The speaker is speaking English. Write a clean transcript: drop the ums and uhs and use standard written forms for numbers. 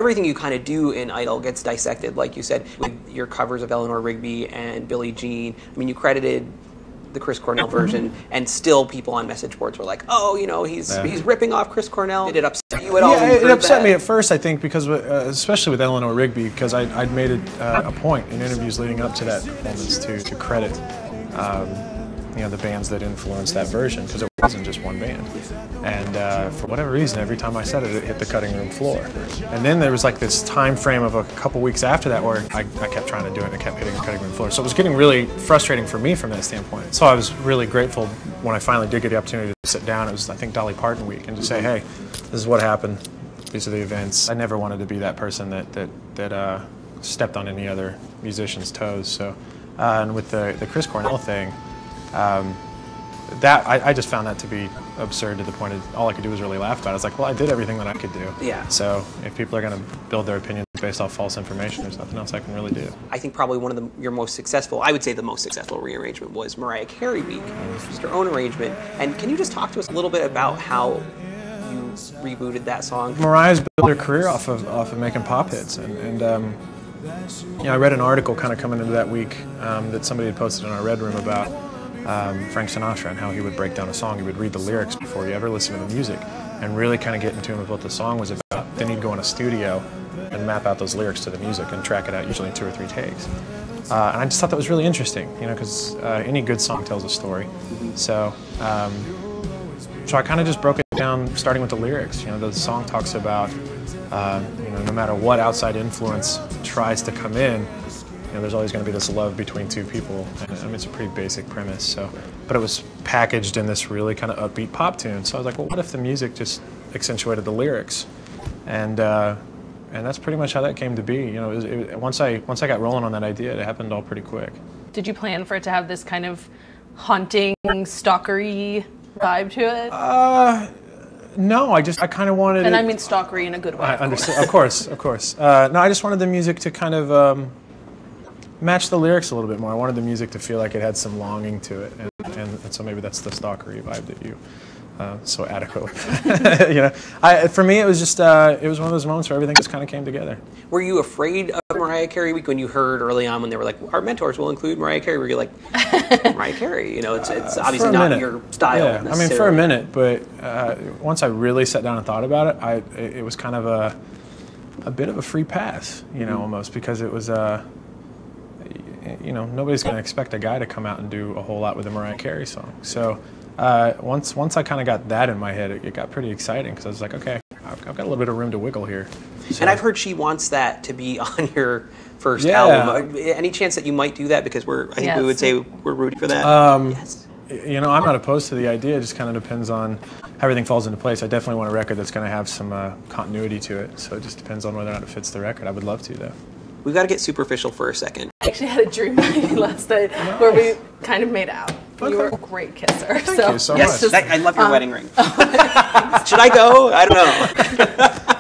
everything you kind of do in Idol gets dissected, like you said, with your covers of Eleanor Rigby and Billie Jean. I mean, you credited the Chris Cornell version, and still people on message boards were like, "Oh, you know, he's ripping off Chris Cornell." Did it upset you at all? Yeah, it upset me at first, I think, because especially with Eleanor Rigby, because I'd made it a point in interviews leading up to that performance to credit you know, the bands that influenced that version, because it wasn't just one band. And for whatever reason, every time I said it, it hit the cutting room floor. And then there was like this time frame of a couple weeks after that where I kept trying to do it and it kept hitting the cutting room floor. So it was getting really frustrating for me from that standpoint. So I was really grateful when I finally did get the opportunity to sit down. It was, I think, Dolly Parton week, and to say, hey, this is what happened. These are the events. I never wanted to be that person that stepped on any other musician's toes. So, and with the Chris Cornell thing, I just found that to be absurd to the point of all I could do was really laugh about it. It's like, well, I did everything that I could do. Yeah. So if people are going to build their opinions based off false information, there's nothing else I can really do. I think probably one of your most successful, I would say the most successful rearrangement was Mariah Carey Week, just her own arrangement. And can you just talk to us a little bit about how you rebooted that song? Mariah's built her career off of making pop hits, and you know, I read an article kind of coming into that week that somebody had posted in our Red Room about Frank Sinatra and how he would break down a song. He would read the lyrics before he ever listened to the music and really kind of get in tune with what the song was about. Then he'd go in a studio and map out those lyrics to the music and track it out, usually in 2 or 3 takes. And I just thought that was really interesting, you know, because any good song tells a story. So I kind of just broke it down starting with the lyrics. You know, the song talks about, you know, no matter what outside influence tries to come in, you know, there's always going to be this love between 2 people. And, I mean, it's a pretty basic premise. So, but it was packaged in this really kind of upbeat pop tune. So I was like, well, what if the music just accentuated the lyrics? And that's pretty much how that came to be. You know, once I got rolling on that idea, it happened all pretty quick. Did you plan for it to have this kind of haunting, stalkery vibe to it? No, I kind of wanted and it. I mean stalkery in a good way. I understand, of course. No, I just wanted the music to kind of match the lyrics a little bit more. I wanted the music to feel like it had some longing to it, and so maybe that's the stalkery vibe that you so adequately. You know, for me, it was just it was one of those moments where everything just kind of came together. Were you afraid of Mariah Carey Week when you heard early on when they were like, our mentors will include Mariah Carey? Were you like, Mariah Carey? You know, it's obviously not your style. Yeah, I mean, for a minute, but once I really sat down and thought about it, it was kind of a bit of a free pass, you know, almost, because it was you know, nobody's going to expect a guy to come out and do a whole lot with a Mariah Carey song. So once I kind of got that in my head, it got pretty exciting, because I was like, okay, I've got a little bit of room to wiggle here. So. And I've heard she wants that to be on your first album. Any chance that you might do that? Because I think we would say we're rooting for that. Yes. You know, I'm not opposed to the idea. It just kind of depends on how everything falls into place. I definitely want a record that's going to have some continuity to it. So it just depends on whether or not it fits the record. I would love to, though. We've got to get superficial for a second. I actually had a dream last night where we kind of made out. You were a great kisser. Thank you so much. Just, I love your wedding ring. Should I go? I don't know.